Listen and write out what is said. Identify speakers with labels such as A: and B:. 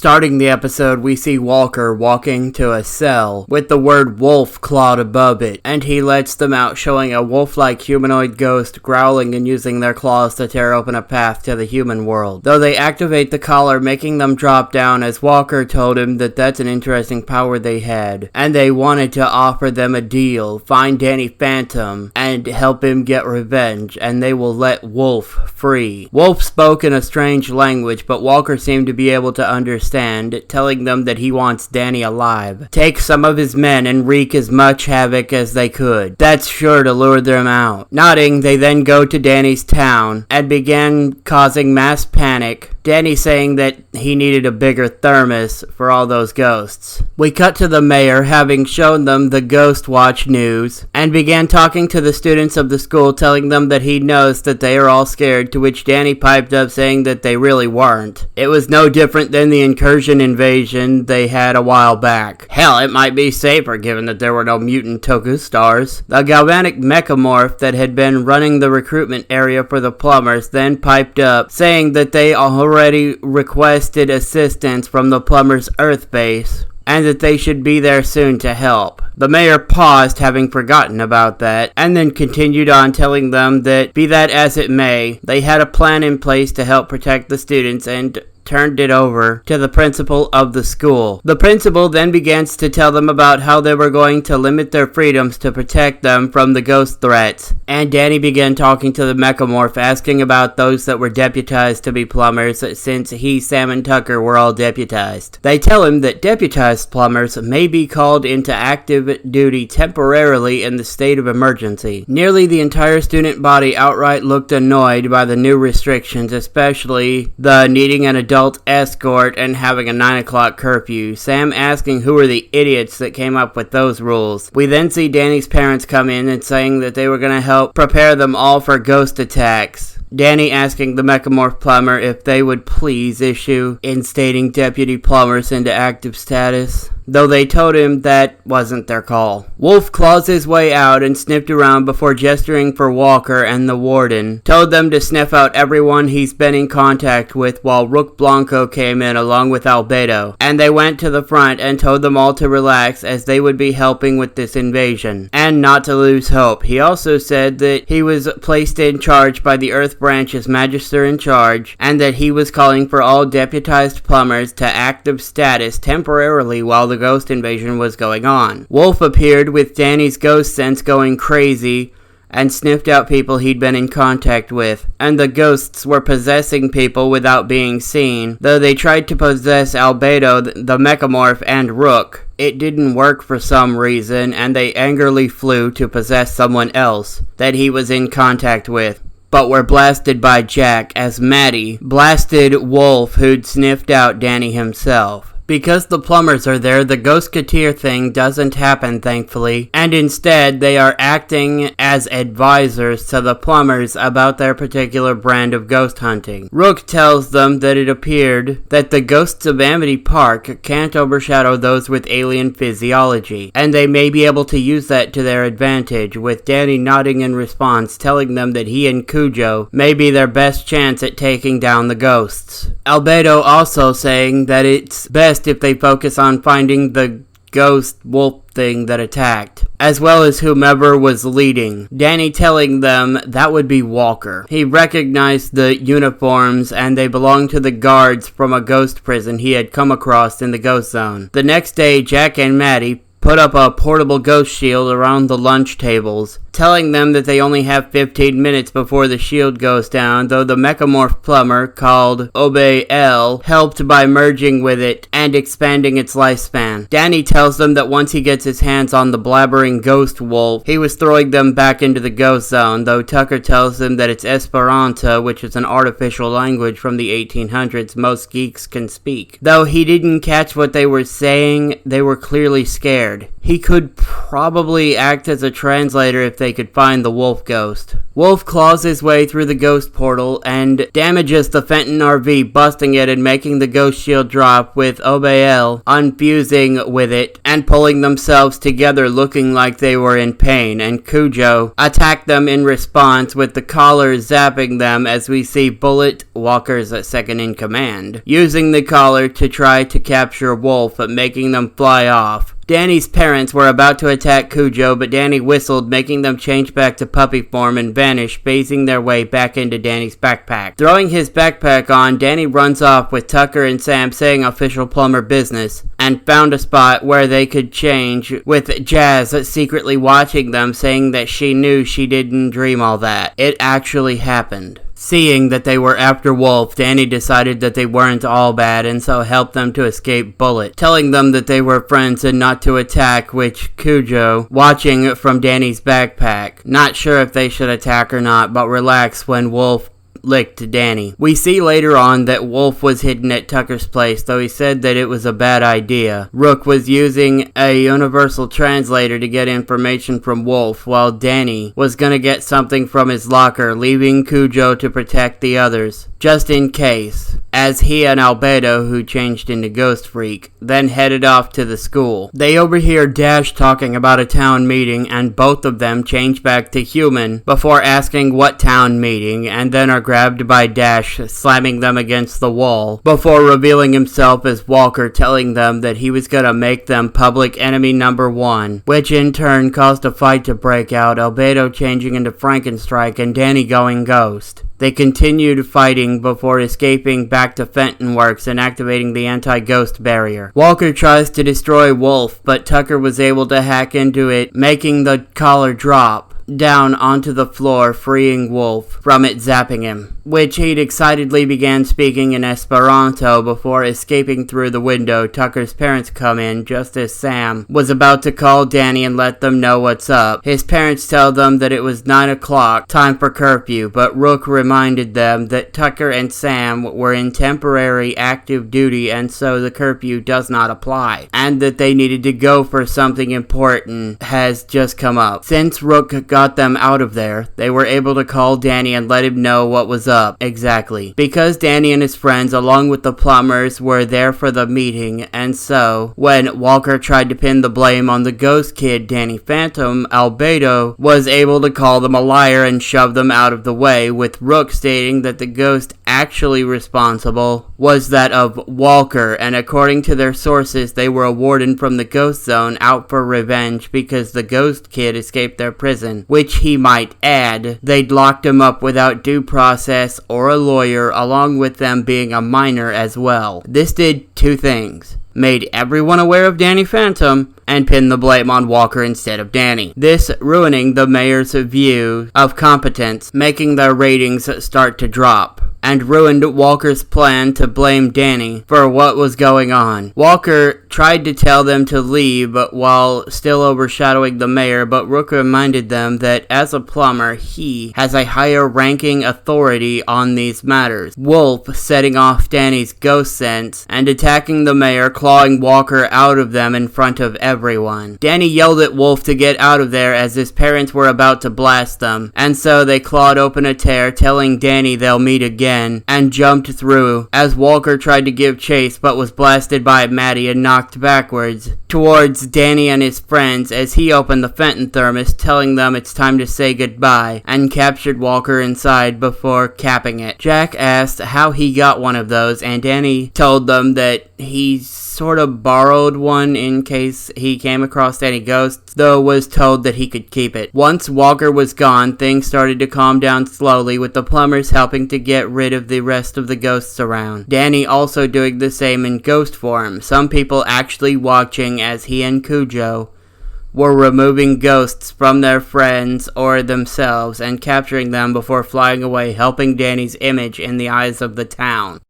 A: Starting the episode, we see Walker walking to a cell with the word wolf clawed above it, and he lets them out, showing a wolf-like humanoid ghost growling and using their claws to tear open a path to the human world. Though they activate the collar, making them drop down, as Walker told him that that's an interesting power they had, and they wanted to offer them a deal: find Danny Phantom and help him get revenge, and they will let Wolf free. Wolf spoke in a strange language, but Walker seemed to be able to understand, telling them that he wants Danny alive. Take some of his men and wreak as much havoc as they could. That's sure to lure them out. Nodding, they then go to Danny's town and began causing mass panic, Danny saying that he needed a bigger thermos for all those ghosts. We cut to the mayor having shown them the Ghost Watch news and began talking to the students of the school, telling them that he knows that they are all scared, to which Danny piped up saying that they really weren't. It was no different than the incursion invasion they had a while back. Hell, it might be safer given that there were no mutant Toku stars. The galvanic mechamorph that had been running the recruitment area for the plumbers then piped up, saying that they already requested assistance from the plumbers' Earth base, and that they should be there soon to help. The mayor paused, having forgotten about that, and then continued on, telling them that, be that as it may, they had a plan in place to help protect the students, and turned it over to the principal of the school. The principal then begins to tell them about how they were going to limit their freedoms to protect them from the ghost threats. And Danny began talking to the mechamorph, asking about those that were deputized to be plumbers, since he, Sam, and Tucker were all deputized. They tell him that deputized plumbers may be called into active duty temporarily in the state of emergency. Nearly the entire student body outright looked annoyed by the new restrictions, especially the needing an adult escort and having a 9 o'clock curfew, Sam asking who were the idiots that came up with those rules. We then see Danny's parents come in and saying that they were going to help prepare them all for ghost attacks. Danny asking the mechamorph plumber if they would please issue instating deputy plumbers into active status, though they told him that wasn't their call. Wolf claws his way out and sniffed around before gesturing for Walker, and the warden told them to sniff out everyone he's been in contact with, while Rook Blanco came in along with Albedo, and they went to the front and told them all to relax, as they would be helping with this invasion, and not to lose hope. He also said that he was placed in charge by the Earth Branch's Magister in charge, and that he was calling for all deputized plumbers to active status temporarily while the ghost invasion was going on. Wolf appeared with Danny's ghost sense going crazy and sniffed out people he'd been in contact with, and the ghosts were possessing people without being seen, though they tried to possess Albedo, the mechamorph, and Rook. It didn't work for some reason, and they angrily flew to possess someone else that he was in contact with, but were blasted by Jack, as Maddie blasted Wolf, who'd sniffed out Danny himself. Because the plumbers are there, the Ghost-Katir thing doesn't happen, thankfully, and instead they are acting as advisors to the plumbers about their particular brand of ghost hunting. Rook tells them that it appeared that the ghosts of Amity Park can't overshadow those with alien physiology, and they may be able to use that to their advantage, with Danny nodding in response, telling them that he and Cujo may be their best chance at taking down the ghosts. Albedo also saying that it's best if they focus on finding the ghost wolf thing that attacked, as well as whomever was leading. Danny telling them that would be Walker. He recognized the uniforms, and they belonged to the guards from a ghost prison he had come across in the ghost zone. The next day, Jack and Maddie put up a portable ghost shield around the lunch tables, telling them that they only have 15 minutes before the shield goes down, though the mechamorph plumber, called Obey L, helped by merging with it and expanding its lifespan. Danny tells them that once he gets his hands on the blabbering ghost wolf, he was throwing them back into the ghost zone, though Tucker tells them that it's Esperanto, which is an artificial language from the 1800s most geeks can speak. Though he didn't catch what they were saying, they were clearly scared. scared. He could probably act as a translator if they could find the wolf ghost. Wolf claws his way through the ghost portal and damages the Fenton RV, busting it and making the ghost shield drop, with Obael unfusing with it and pulling themselves together looking like they were in pain, and Cujo attacked them in response with the collar zapping them, as we see Bullet, Walker's second in command, using the collar to try to capture Wolf, but making them fly off. Danny's parents were about to attack Cujo, but Danny whistled, making them change back to puppy form and vanish, phasing their way back into Danny's backpack. Throwing his backpack on, Danny runs off with Tucker and Sam saying official plumber business, and found a spot where they could change, with Jazz secretly watching them, saying that she knew she didn't dream all that. It actually happened. Seeing that they were after Wolf, Danny decided that they weren't all bad and so helped them to escape Bullet, telling them that they were friends and not to attack, which Cujo, watching from Danny's backpack, not sure if they should attack or not, but relaxed when Wolf licked Danny. We see later on that Wolf was hidden at Tucker's place, though he said that it was a bad idea. Rook was using a universal translator to get information from Wolf, while Danny was gonna get something from his locker, leaving Cujo to protect the others, just in case, as he and Albedo, who changed into Ghost Freak, then headed off to the school. They overhear Dash talking about a town meeting, and both of them change back to human before asking what town meeting, and then are grabbed by Dash, slamming them against the wall, before revealing himself as Walker, telling them that he was gonna make them public enemy number 1, which in turn caused a fight to break out, Albedo changing into Frankenstrike and Danny going ghost. They continued fighting before escaping back to Fenton Works and activating the anti-ghost barrier. Walker tries to destroy Wolf, but Tucker was able to hack into it, making the collar drop down onto the floor, freeing Wolf from it zapping him, which he'd excitedly began speaking in Esperanto before escaping through the window. Tucker's parents come in just as Sam was about to call Danny and let them know what's up. His parents tell them that it was 9 o'clock, time for curfew, but Rook reminded them that Tucker and Sam were in temporary active duty and so the curfew does not apply, and that they needed to go for something important has just come up. Since Rook got them out of there, they were able to call Danny and let him know what was up exactly, because Danny and his friends along with the plumbers were there for the meeting, and so when Walker tried to pin the blame on the ghost kid Danny Phantom, Albedo was able to call them a liar and shove them out of the way, with Rook stating that the ghost actually responsible was that of Walker, and according to their sources they were a warden from the ghost zone out for revenge because the ghost kid escaped their prison, which he might add, they'd locked him up without due process or a lawyer, along with them being a minor as well. This did two things: made everyone aware of Danny Phantom, and pinned the blame on Walker instead of Danny. This ruining the mayor's view of competence, making their ratings start to drop, and ruined Walker's plan to blame Danny for what was going on. Walker tried to tell them to leave while still overshadowing the mayor, but Rook reminded them that as a plumber, he has a higher ranking authority on these matters. Wolf setting off Danny's ghost sense and attacking the mayor, clawing Walker out of them in front of everyone. Danny yelled at Wolf to get out of there as his parents were about to blast them, and so they clawed open a tear, telling Danny they'll meet again, and jumped through as Walker tried to give chase but was blasted by Maddie and knocked backwards towards Danny and his friends as he opened the Fenton thermos, telling them it's time to say goodbye, and captured Walker inside before capping it. Jack asked how he got one of those, and Danny told them that he sort of borrowed one in case he came across any ghosts, though was told that he could keep it. Once Walker was gone, things started to calm down slowly, with the plumbers helping to get rid of the rest of the ghosts around. Danny also doing the same in ghost form, some people actually watching as he and Cujo were removing ghosts from their friends or themselves and capturing them before flying away, helping Danny's image in the eyes of the town.